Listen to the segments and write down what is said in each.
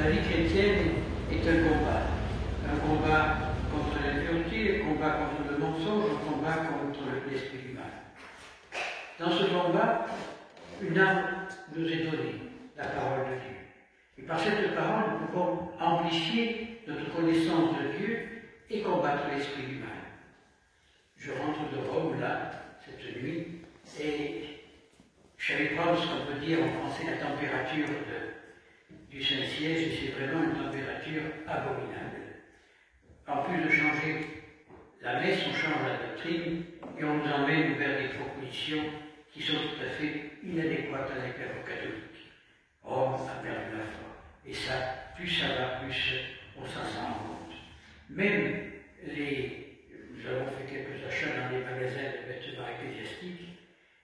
la vie chrétienne est un combat. Un combat contre l'impureté, un combat contre le mensonge, un combat contre l'esprit du mal. Dans ce combat, une arme nous est donnée, la parole de Dieu. Et par cette parole, nous pouvons amplifier notre connaissance de Dieu et combattre l'esprit du mal. Je rentre de Rome, là, cette nuit, et je savais prendre ce qu'on peut dire en français la température du Saint-Siège, et c'est vraiment une température abominable. En plus de changer la messe, on change la doctrine, et on nous emmène vers des propositions qui sont tout à fait inadéquates à l'éclairage catholique. Rome a perdu la foi. Et ça, plus ça va, plus on s'en rend compte. Même nous avons fait quelques achats dans des magasins de vêtements ecclésiastiques,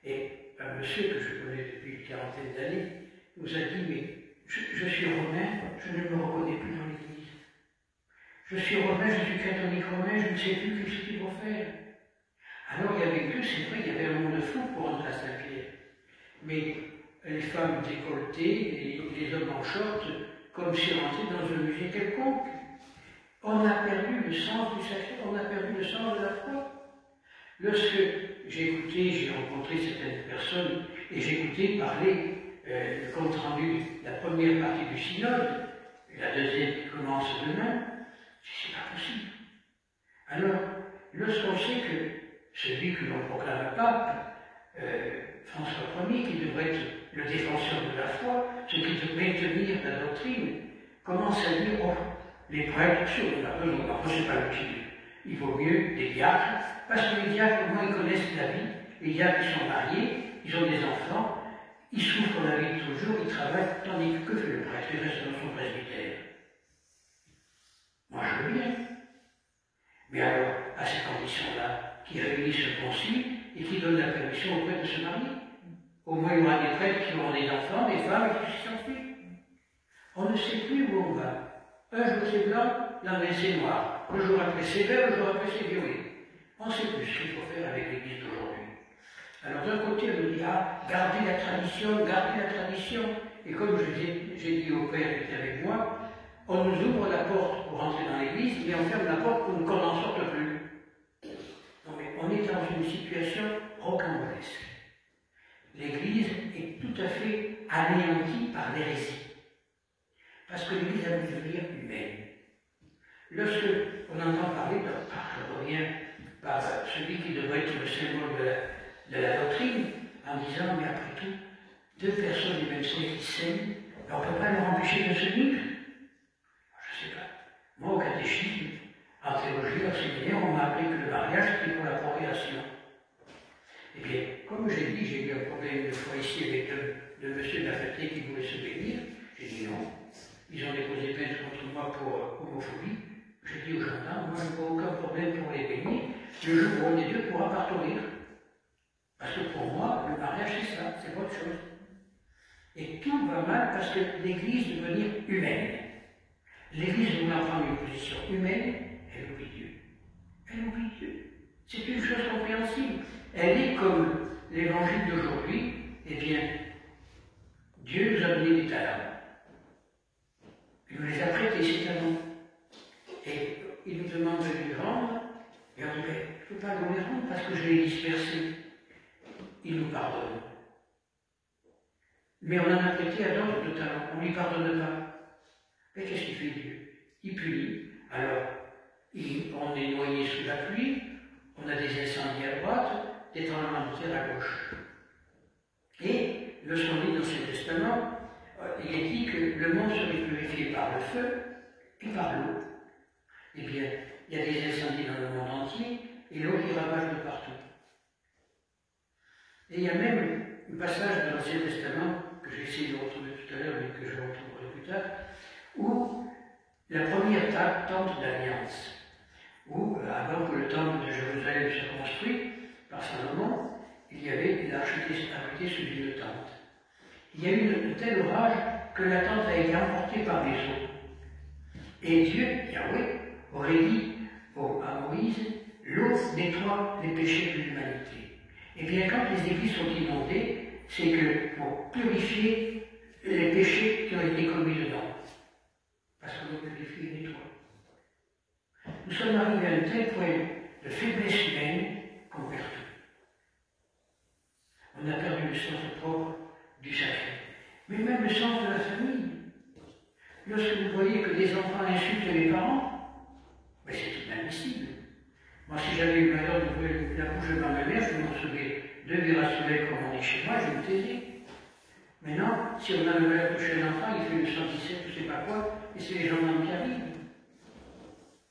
et un monsieur que je connais depuis une quarantaine d'années nous a dit, mais je suis romain, je ne me reconnais plus dans l'église. Je suis romain, je suis catholique romain, je ne sais plus ce qu'il faut faire. Alors il y avait que, c'est vrai, il y avait un monde fou pour entrer à Saint-Pierre. Mais les femmes décolletées, les hommes en short, comme si on rentrait dans un musée quelconque. On a perdu le sens du sacré, on a perdu le sens de la foi. Lorsque j'ai rencontré certaines personnes et j'ai écouté parler le compte rendu de la première partie du synode, la deuxième qui commence demain, c'est pas possible. Alors, lorsqu'on sait que celui que l'on proclame pape, François Ier, qui devrait être le défenseur de la foi, ce qui devrait maintenir la doctrine, commence à dire, oh, les prêtres, si on en a besoin, après c'est pas utile. Il vaut mieux des diacres, parce que les diacres, au moins, ils connaissent la vie. Les diacres, ils sont mariés, ils ont des enfants, ils souffrent la vie de tous les jours, ils travaillent, tandis que fait le prêtre? Il reste dans son presbytère. Moi, je veux bien. Mais alors, à ces conditions-là, qui réunissent ce concile et qui donnent la permission aux prêtres de se marier. Au moins, il y aura des prêtres qui auront des enfants, des femmes, et tout ce qui s'ensuit. On ne sait plus où on va. Un jour c'est blanc, l'année c'est noir. Le jour après c'est vert, le jour après c'est violet. On ne sait plus ce qu'il faut faire avec l'Église d'aujourd'hui. Alors d'un côté, on nous dit, ah, gardez la tradition, gardez la tradition. Et comme j'ai dit au père qui était avec moi, on nous ouvre la porte pour entrer dans l'Église, mais on ferme la porte pour qu'on n'en sorte plus. Non, mais on est dans une situation rocambolesque. L'Église est tout à fait anéantie par l'hérésie. Parce que l'Église a voulu devenir humaine. Lorsque on entend parler, je reviens par celui qui devrait être le symbole de la doctrine, en disant, mais après tout, deux personnes du même sexe qui s'aiment, on ne peut pas leur empêcher de se nuire. Je ne sais pas. Moi, au catéchisme, en théologie, en séminaire, on m'a appris que le mariage, c'était pour la procréation. Eh bien, comme j'ai dit, j'ai eu un problème une fois ici avec le monsieur de la fête qui voulait se bénir. J'ai dit non. Ils ont déposé plainte contre moi pour homophobie. J'ai dit aux gendarmes, moi je n'ai aucun problème pour les bénir. Le jour où on est Dieu pourra partir. Parce que pour moi, le mariage c'est ça, c'est autre chose. Et tout va mal parce que l'Église veut devenir humaine. L'Église voulant prendre une position humaine, elle oublie Dieu. Elle oublie Dieu. C'est une chose compréhensible. Elle est comme l'évangile d'aujourd'hui. Eh bien, Dieu nous a donné des talents. Il nous les a prêtés, ces talents. Et il nous demande de les rendre. Et on dit, mais je ne peux pas nous les rendre parce que je les dispersés. Il nous pardonne. Mais on en a prêté à d'autres de talents. On ne lui pardonne pas. Mais qu'est-ce qu'il fait Dieu? Il punit. Alors, on est noyé sous la pluie, on a des incendies à droite, des tremblements de terre à gauche. Et, lorsqu'on lit dans ce testament, il est dit que le monde serait purifié par le feu, puis par l'eau. Eh bien, il y a des incendies dans le monde entier, et l'eau qui ravage de partout. Et il y a même un passage dans l'Ancien Testament, que j'ai essayé de retrouver tout à l'heure, mais que je retrouverai plus tard, où la première tente d'alliance, où, avant que le temple de Jérusalem soit construit par Salomon, il y avait l'arche abritée sous une tente. Il y a eu un tel orage que la tente a été emportée par les eaux. Et Dieu, Yahweh, aurait dit à Moïse, l'eau nettoie les péchés de l'humanité. Et bien quand les églises sont inondées, c'est que pour purifier les péchés qui ont été commis dedans. un tel point de faiblesse humaine qu'on perd tout. On a perdu le sens propre du sacré. Mais même le sens de la famille. Lorsque vous voyez que des enfants insultent les parents, ben c'est inadmissible. Moi, si j'avais eu le malheur d'ouvrir la bouche de ma mère, je me recevais 2 virassolets comme on dit chez moi, je me taisais. Maintenant, si on a le malheur de toucher un enfant, il fait le 117, je ne sais pas quoi, et c'est les gendarmes qui arrivent.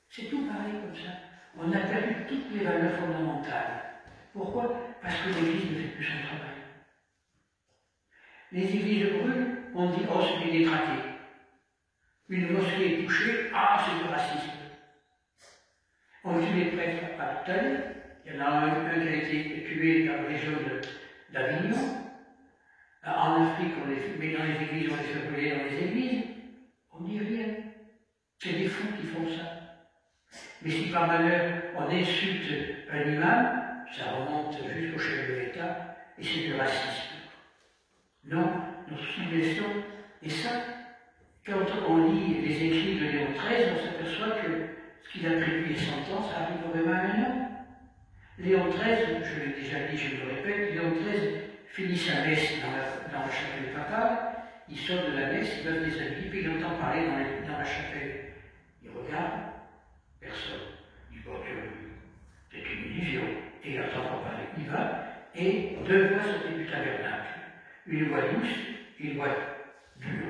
C'est tout pareil comme ça. On a perdu toutes les valeurs fondamentales. Pourquoi? Parce que l'Église ne fait plus son travail. Les églises brûlent, on dit, oh, c'est des détraqués. Une mosquée est touchée, ah, c'est du racisme. On tue les prêtres à Toul, il y en a un qui a été tué dans la région d'Avignon. En Afrique, on les met dans les églises, on les fait brûler dans les églises. On dit rien. C'est des fous qui font ça. Mais si par malheur on insulte un imam, ça remonte jusqu'au chef de l'État et c'est du racisme. Non, notre civilisation est ça. Quand on lit les écrits de Léon XIII, on s'aperçoit que ce qu'il a prévu les 100 ans, ça arrive vraiment maintenant. Léon XIII, je l'ai déjà dit, je le répète, Léon XIII finit sa messe dans la chapelle papale, il sort de la messe, il va déshabiller, puis il entend parler dans la chapelle. Il regarde, personne. Il dit, bon Dieu, c'est une illusion. Et il entend parler. Il va, et 2 voix sortent du tabernacle. Une voix douce, une voix dure.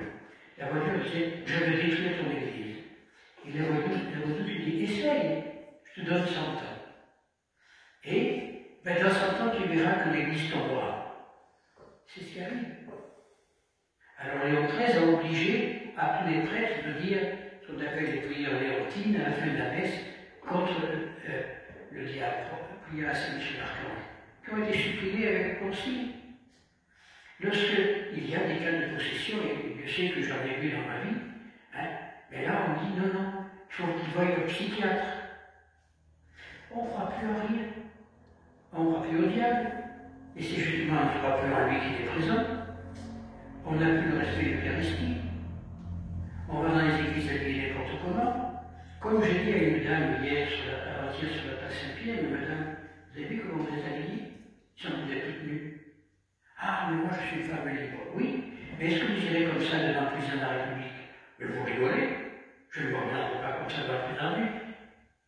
La voix dure disait, je vais détruire ton église. Et la voix douce lui dit, essaye, je te donne 100 ans. Et ben, dans 100 ans, tu verras que l'église tombera. C'est ce qui arrive. Alors Léon XIII a obligé à tous les prêtres de dire ce qu'on appelle les prières léontines à la fin de la messe contre le diable, prière à Saint-Michel Archange, qui ont été supprimées avec le concile. Lorsqu'il y a des cas de possession, et je sais que j'en ai vu dans ma vie, hein, mais là on dit non, non, il faut qu'il voie le psychiatre. On ne fera plus à rien. On ne fera plus au diable. Et c'est justement un frappeur à lui qui est présent. On n'a plus le respect de l'Eucharistie. On va dans les églises habillées n'importe comment. Comme j'ai dit à une dame hier, avant-hier sur la place Saint-Pierre, mais madame, vous avez vu comment vous êtes habillée? Si on vous êtes toute nue. Ah, mais moi je suis une femme libre. Oui, mais est-ce que vous irez comme ça devant le président de la République? Mais vous rigolez. Je ne me regarde pas comme ça devant le président de la République.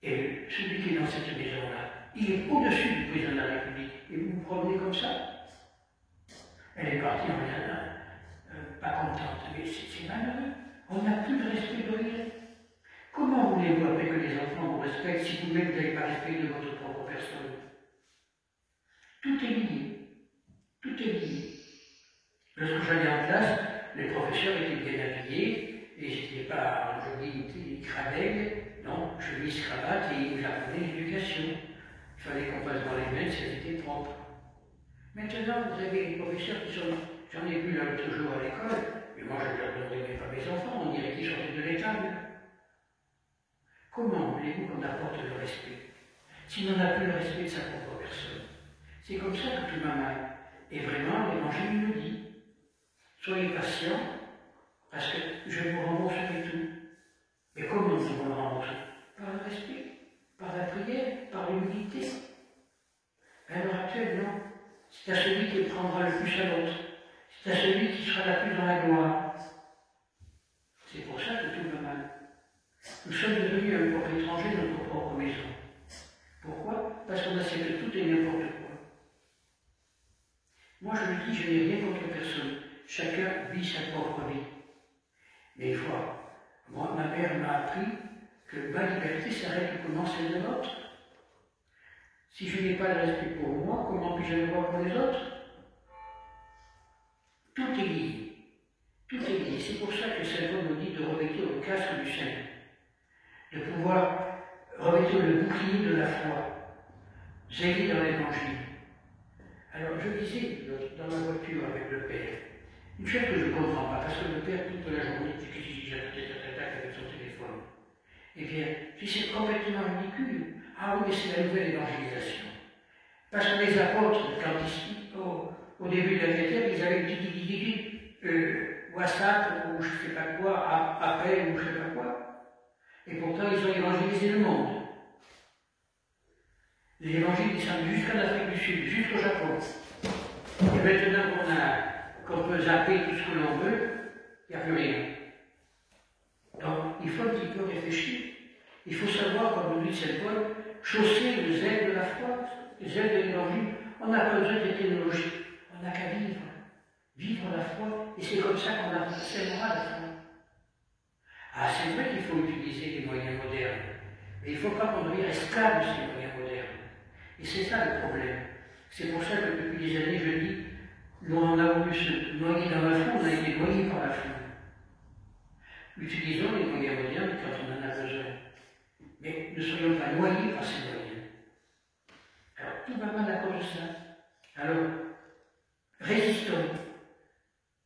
Et celui qui est dans cette maison-là, il est au-dessus du président de la République. Et vous vous promenez comme ça? Elle est partie en disant, pas contente, mais c'est malheureux. On n'a plus de respect de rien. Comment voulez-vous après que les enfants vous respectent si vous-même vous n'avez pas respect de votre propre personne? Tout est lié. Tout est lié. Lorsque j'allais en classe, les professeurs étaient bien habillés, et ils n'étaient pas en jogging cradelle, non, chemise, cravate, et ils nous apprenaient l'éducation. Il fallait qu'on passe dans les mains si elles étaient propres. Maintenant, vous avez des professeurs qui sont, j'en ai vu l'autre jour à l'école, mais moi je ne leur donnerai même pas mes enfants, on dirait qu'ils sortent de l'étable. Comment voulez-vous qu'on apporte le respect si on n'a plus le respect de sa propre personne? C'est comme ça que tout va mal. Et vraiment, l'Évangile nous dit, soyez patients, parce que je vous rembourserai tout. Mais comment nous allons le rembourser? Par le respect, par la prière, par l'humilité. À l'heure actuelle, non. C'est à celui qui prendra le plus à l'autre. C'est à celui qui sera la plus dans la gloire. C'est pour ça que tout va mal. Nous sommes devenus un corps étranger dans notre propre maison. Pourquoi? Parce qu'on accepte tout et n'importe quoi. Moi je le dis, je n'ai rien contre personne. Chacun vit sa propre vie. Mais il faut. Moi, ma mère m'a appris que ma liberté s'arrête où commence celle de l'autre. Si je n'ai pas de respect pour moi, comment puis-je le voir pour les autres? Tout est lié. Tout est lié. C'est pour ça que Saint Paul nous dit de revêtir le casque du Seigneur. De pouvoir revêtir le bouclier de la foi. Zéler dans l'Évangile. Alors je disais dans ma voiture avec le Père, une chose que je ne comprends pas, parce que le Père toute la journée dit que j'ai avec son téléphone. Eh bien, si c'est complètement ridicule. Ah oui, mais c'est la nouvelle évangélisation. Parce que les apôtres, quand au début de la terre, ils avaient dit WhatsApp ou je ne sais pas quoi, Apple ou je ne sais pas quoi. Et pourtant, ils ont évangélisé le monde. L'évangile descend jusqu'en Afrique du Sud, jusqu'au Japon. Et maintenant qu'on peut zapper tout ce que l'on veut, il n'y a plus rien. Donc, il faut un petit peu réfléchir. Il faut savoir, comme nous dit Saint Paul, chausser le zèle de la foi, le zèle de l'évangile. On n'a pas besoin de technologie. On n'a qu'à vivre. Vivre la foi. Et c'est comme ça qu'on apprendra la foi. Ah, c'est vrai qu'il faut utiliser les moyens modernes. Mais il ne faut pas qu'on devienne esclave de ces moyens modernes. Et c'est ça le problème. C'est pour ça que depuis des années, je dis, nous on a voulu se noyer dans la foule, on a été noyé par la foule. Utilisons les moyens modernes quand on en a besoin. Mais ne soyons pas noyés par ces moyens. Alors, tout va mal à cause de ça. Alors, résistons,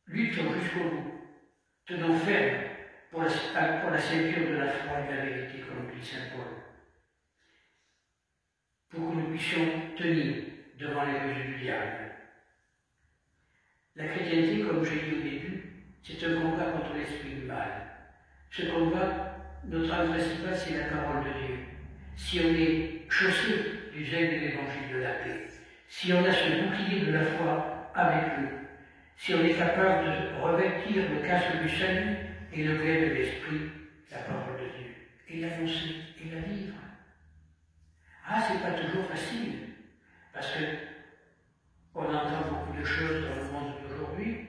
luttons jusqu'au bout, tenons ferme pour la ceinture de la foi et de la vérité, comme dit Saint Paul, pour que nous puissions tenir devant les ruses du diable. La chrétienté, comme j'ai dit au début, c'est un combat contre l'esprit du mal. Ce combat, notre arme principale, c'est la parole de Dieu. Si on est chaussé du zèle de l'évangile de la paix, si on a ce bouclier de la foi avec nous, si on est capable de revêtir le casque du salut et le glaive de l'esprit, la parole de Dieu, et l'annoncer et la vivre. Ah, c'est pas toujours facile, parce que on entend beaucoup de choses dans le monde d'aujourd'hui.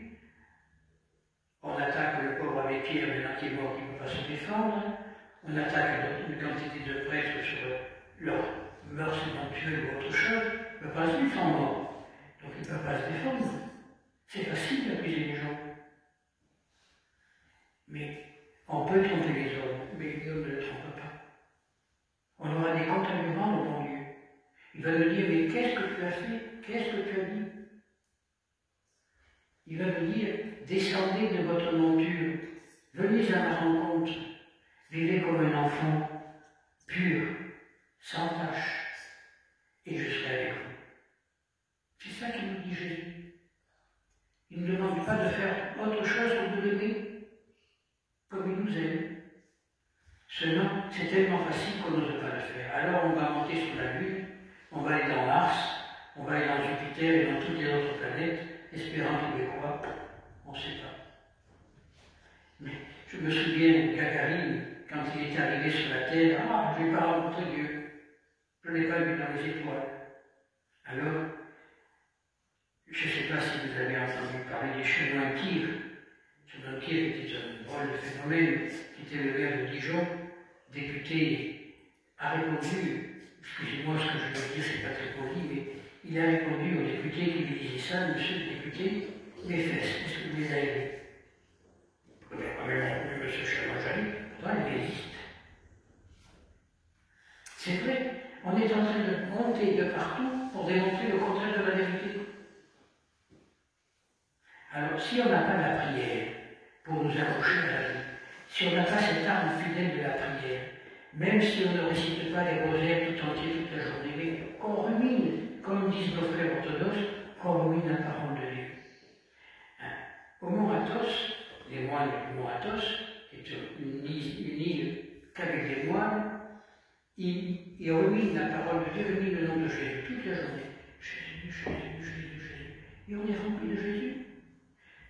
On attaque le pauvre abbé Pierre, maintenant qui est mort, qui ne peut pas se défendre. On attaque une quantité de prêtres sur leur mœurs éventuelles ou autre chose. Mais pas ils sont morts. Donc ils ne peuvent pas se défendre. C'est facile d'accuser les gens. Mais on peut tromper les hommes, mais Dieu ne le trompe pas. On aura des comptes à lui rendre au bon Dieu. Il va nous dire, mais qu'est-ce que tu as fait? Qu'est-ce que tu as dit? Il va nous dire, descendez de votre monture, venez à ma rencontre, vivez comme un enfant, pur, sans tache, et je serai avec vous. C'est ça qu'il nous dit Jésus. Il ne demande pas de faire autre chose que de l'aimer, comme il nous aime. Seulement, c'est tellement facile qu'on n'ose pas le faire. Alors on va monter sur la Lune, on va aller dans Mars, on va aller dans Jupiter et dans toutes les autres planètes, espérant trouver quoi? On ne sait pas. Mais je me souviens de Gagarine, quand il est arrivé sur la Terre, ah, je n'ai pas rencontré Dieu. Je ne l'ai pas vu dans les étoiles. Alors, je ne sais pas si vous avez entendu parler des chemins Kyr. Chemin Kyr était un drôle de phénomène, qui était le maire de Dijon, député, a répondu, excusez-moi ce que je veux dire, c'est pas très poli, mais il a répondu au député qui lui disait ça, monsieur le député, mes fesses, est-ce que vous les avez vues? Mais monsieur Chamanjali, pourtant il résiste. C'est vrai, on est en train de monter de partout pour démontrer le contraire de la vérité. Alors, si on n'a pas la prière pour nous accrocher à la vie, si on n'a pas cette arme fidèle de la prière, même si on ne récite pas les rosaires tout entiers toute la journée, mais qu'on rumine, comme disent nos frères orthodoxes, qu'on rumine la parole de Dieu. Au Mont Athos, les moines du Mont Athos, qui est une île qu'avec des moines, ils ruminent la parole de Dieu, ruminent le nom de Jésus toute la journée. Jésus, Jésus, Jésus, Jésus. Et on est rempli de Jésus.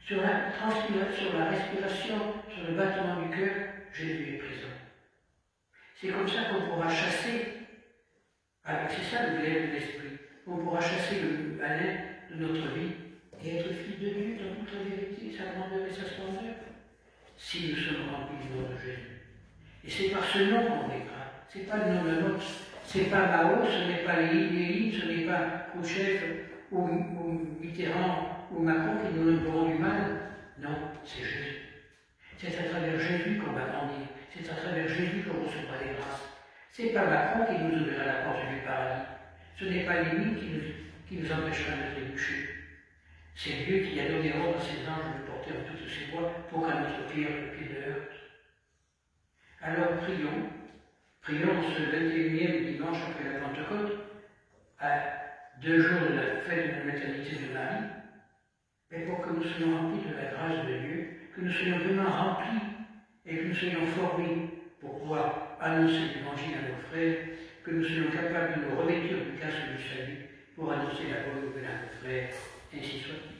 Sur la transpiration, sur la respiration, sur le battement du cœur, Jésus est présent. C'est comme ça qu'on pourra chasser, c'est ça le glaive de l'esprit, on pourra chasser le malin de notre vie et être fils de Dieu dans toute la vérité, sa grandeur et sa splendeur, si nous sommes remplis du nom de Jésus. Et c'est par ce nom qu'on vaincra. Ce n'est pas le nom de l'autre, ce n'est pas Mao, ce n'est pas Lénine, ce n'est pas Khrouchtchev ou Mitterrand ou Macron qui nous donneront du mal. Non, c'est Jésus. C'est à travers Jésus qu'on va grandir. C'est à travers Jésus qu'on recevra les grâces. Ce n'est pas Macron qui nous ouvrira la porte du paradis. Ce n'est pas Lénine qui nous empêchera de trébucher. C'est Dieu qui a donné ordre à ses anges de porter en toutes ses voies pour qu'à notre pierre le pied ne heurte. Alors prions. Prions ce 21e dimanche après la Pentecôte, à 2 jours de la fête de la maternité de Marie, mais pour que nous soyons remplis de la grâce de Dieu, que nous soyons vraiment remplis et que nous soyons formés pour pouvoir annoncer l'Évangile à nos frères, que nous soyons capables de nous revêtir du casque du salut pour annoncer la bonne nouvelle à nos frères, ainsi soit-il.